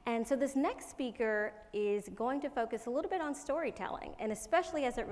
And so this next speaker is going to focus a little bit on storytelling, and especially as it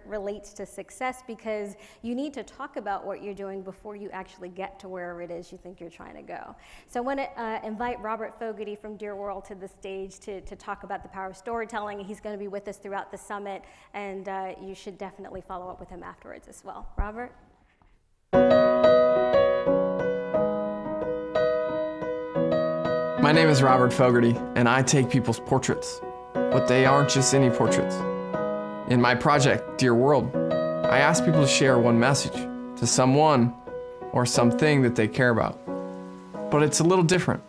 relates to success, because you need to talk about what you're doing before you actually get to wherever it is you think you're trying to go. So I want to invite Robert Fogarty from Dear World to the stage to talk about the power of storytelling. He's going to be with us throughout the summit, and you should definitely follow up with him afterwards as well. Robert? My name is Robert Fogarty, and I take people's portraits, but they aren't just any portraits. In my project, Dear World, I ask people to share one message to someone or something that they care about. But it's a little different,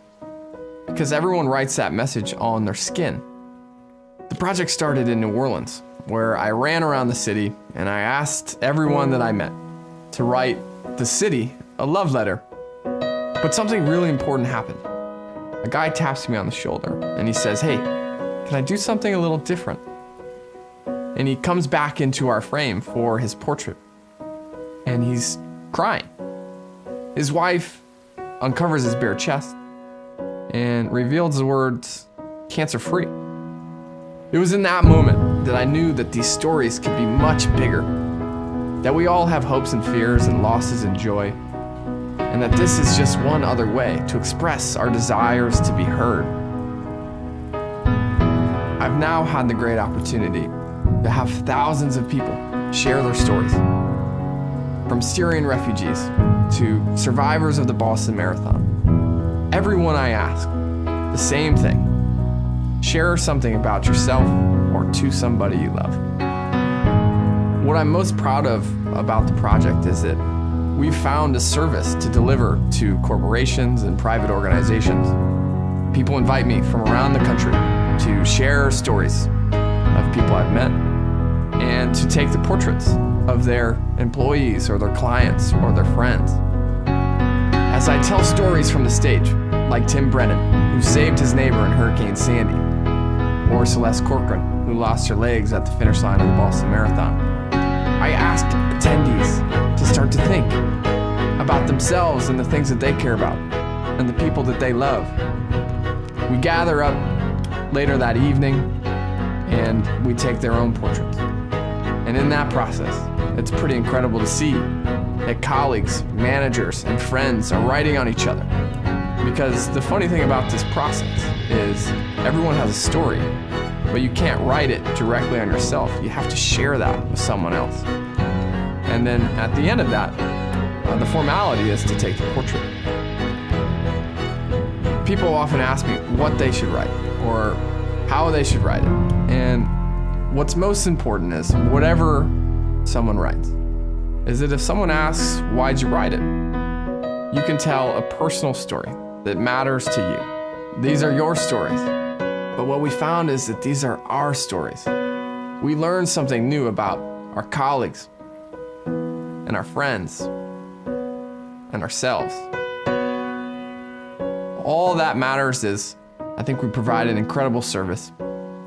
because everyone writes that message on their skin. The project started in New Orleans, where I ran around the city and I asked everyone that I met to write the city a love letter. But something really important happened. A guy taps me on the shoulder and he says, "Hey, can I do something a little different?" And he comes back into our frame for his portrait, and he's crying. His wife uncovers his bare chest and reveals the words, "cancer-free." It was in that moment that I knew that these stories could be much bigger, that we all have hopes and fears and losses and joy, and that this is just one other way to express our desires to be heard. I've now had the great opportunity to have thousands of people share their stories, from Syrian refugees to survivors of the Boston Marathon. Everyone I ask, the same thing: share something about yourself or to somebody you love. What I'm most proud of about the project is that we've found a service to deliver to corporations and private organizations. People invite me from around the country to share stories of people I've met and to take the portraits of their employees or their clients or their friends. As I tell stories from the stage, like Tim Brennan, who saved his neighbor in Hurricane Sandy, or Celeste Corcoran, who lost her legs at the finish line of the Boston Marathon, I asked attendees to start to think about themselves and the things that they care about and the people that they love. We gather up later that evening and we take their own portraits. And in that process, it's pretty incredible to see that colleagues, managers, and friends are writing on each other. Because the funny thing about this process is everyone has a story, but you can't write it directly on yourself. You have to share that with someone else. And then at the end of that, the formality is to take the portrait. People often ask me what they should write or how they should write it. And what's most important is whatever someone writes, is that if someone asks, "Why'd you write it?" you can tell a personal story that matters to you. These are your stories. But what we found is that these are our stories. We learn something new about our colleagues and our friends and ourselves. All that matters is, I think we provide an incredible service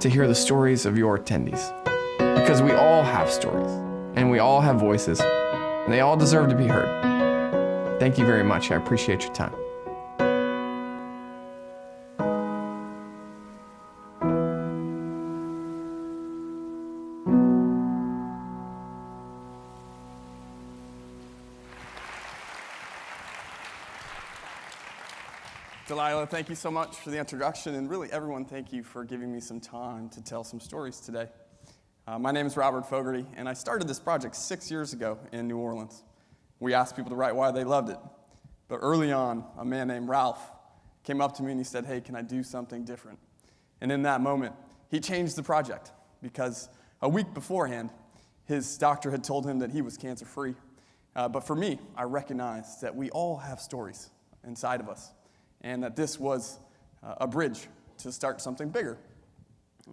to hear the stories of your attendees. Because we all have stories, and we all have voices, and they all deserve to be heard. Thank you very much. I appreciate your time. Delilah, thank you so much for the introduction, and really everyone, thank you for giving me some time to tell some stories today. My name is Robert Fogarty, and I started this project 6 years ago in New Orleans. We asked people to write why they loved it, but early on, a man named Ralph came up to me and he said, "Hey, can I do something different?" And in that moment, he changed the project, because a week beforehand, his doctor had told him that he was cancer-free. But for me, I recognized that we all have stories inside of us, and that this was a bridge to start something bigger.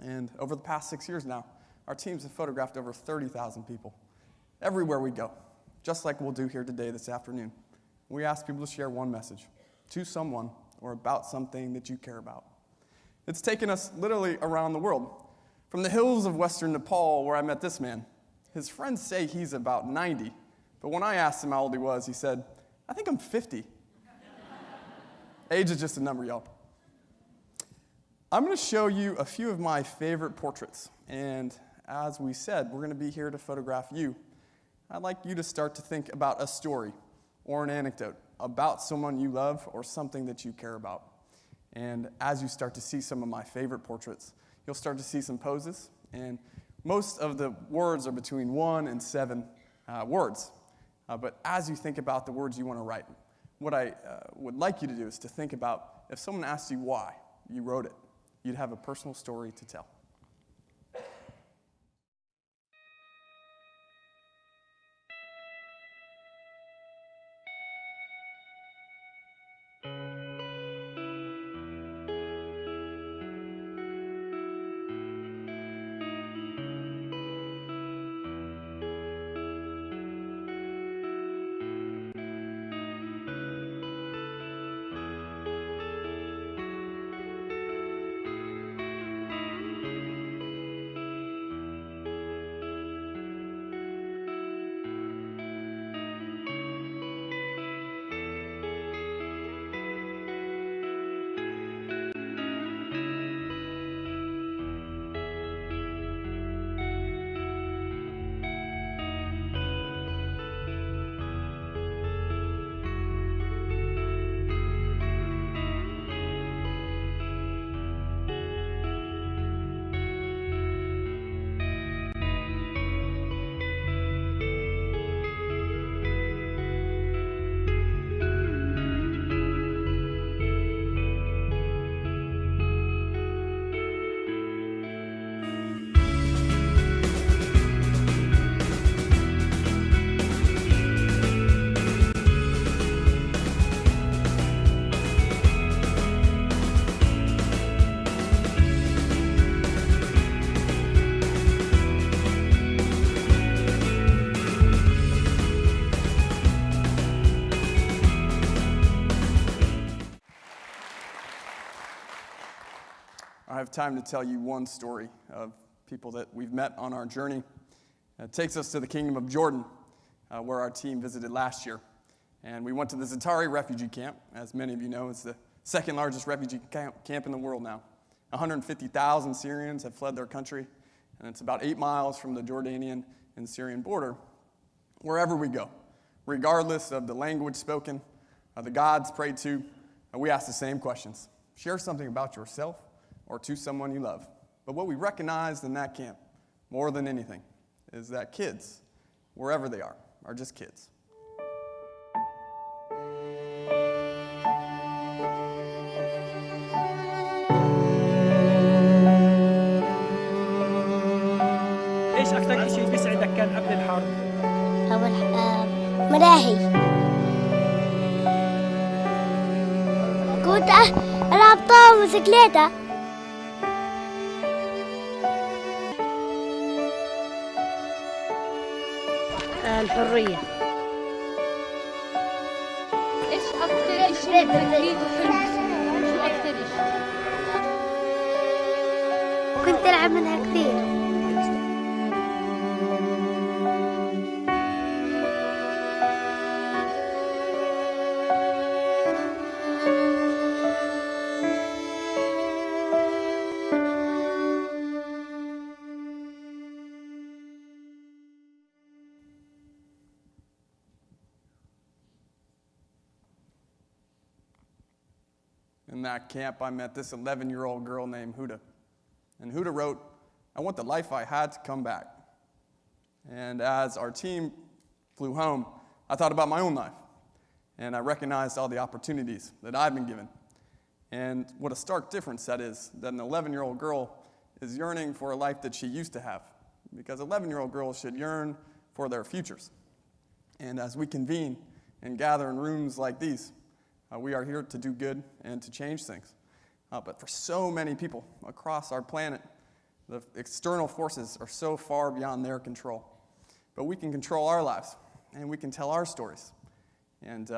And over the past 6 years now, our teams have photographed over 30,000 people everywhere we go, just like we'll do here today this afternoon. We ask people to share one message to someone or about something that you care about. It's taken us literally around the world. From the hills of western Nepal, where I met this man, his friends say he's about 90, but when I asked him how old he was, he said, "I think I'm 50. Age is just a number, y'all. I'm going to show you a few of my favorite portraits, and as we said, we're going to be here to photograph you. I'd like you to start to think about a story or an anecdote about someone you love or something that you care about. And as you start to see some of my favorite portraits, you'll start to see some poses, and most of the words are between 1 and 7 words. But as you think about the words you want to write, what I would like you to do is to think about if someone asked you why you wrote it, you'd have a personal story to tell. I have time to tell you one story of people that we've met on our journey. It takes us to the Kingdom of Jordan, where our team visited last year. And we went to the Zatari refugee camp. As many of you know, it's the second largest refugee camp in the world now. 150,000 Syrians have fled their country, and it's about 8 miles from the Jordanian and Syrian border. Wherever we go, regardless of the language spoken, the gods prayed to, we ask the same questions. Share something about yourself or to someone you love. But what we recognized in that camp, more than anything, is that kids, wherever they are just kids. ايش اكثر شيء بيسعدك كان قبل الحرب؟ ملاهي. كنت ألعب طاولة وبسكليتة. الحرية. ايش اكثر شيء ذكريته حلو؟ شو اكثر شيء؟ كنت ألعب منها كثير. In that camp, I met this 11-year-old girl named Huda. And Huda wrote, "I want the life I had to come back." And as our team flew home, I thought about my own life. And I recognized all the opportunities that I've been given. And what a stark difference that is, that an 11-year-old girl is yearning for a life that she used to have. Because 11-year-old girls should yearn for their futures. And as we convene and gather in rooms like these, we are here to do good and to change things. But for so many people across our planet, the external forces are so far beyond their control. But we can control our lives, and we can tell our stories. And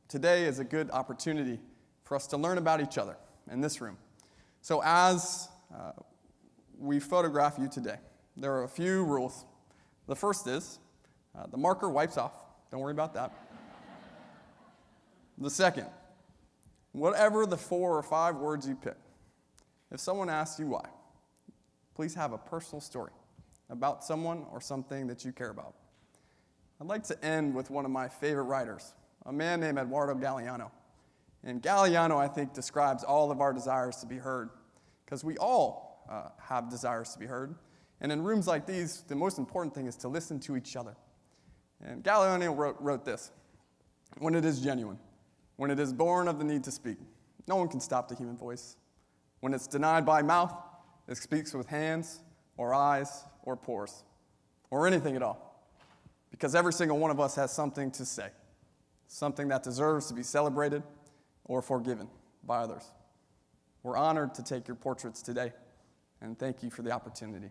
today is a good opportunity for us to learn about each other in this room. So as we photograph you today, there are a few rules. The first is the marker wipes off. Don't worry about that. The second, whatever the 4 or 5 words you pick, if someone asks you why, please have a personal story about someone or something that you care about. I'd like to end with one of my favorite writers, a man named Eduardo Galeano. And Galeano, I think, describes all of our desires to be heard, because we all have desires to be heard. And in rooms like these, the most important thing is to listen to each other. And Galeano wrote this: when it is genuine, when it is born of the need to speak, no one can stop the human voice. When it's denied by mouth, it speaks with hands or eyes or pores or anything at all. Because every single one of us has something to say, something that deserves to be celebrated or forgiven by others. We're honored to take your portraits today, and thank you for the opportunity.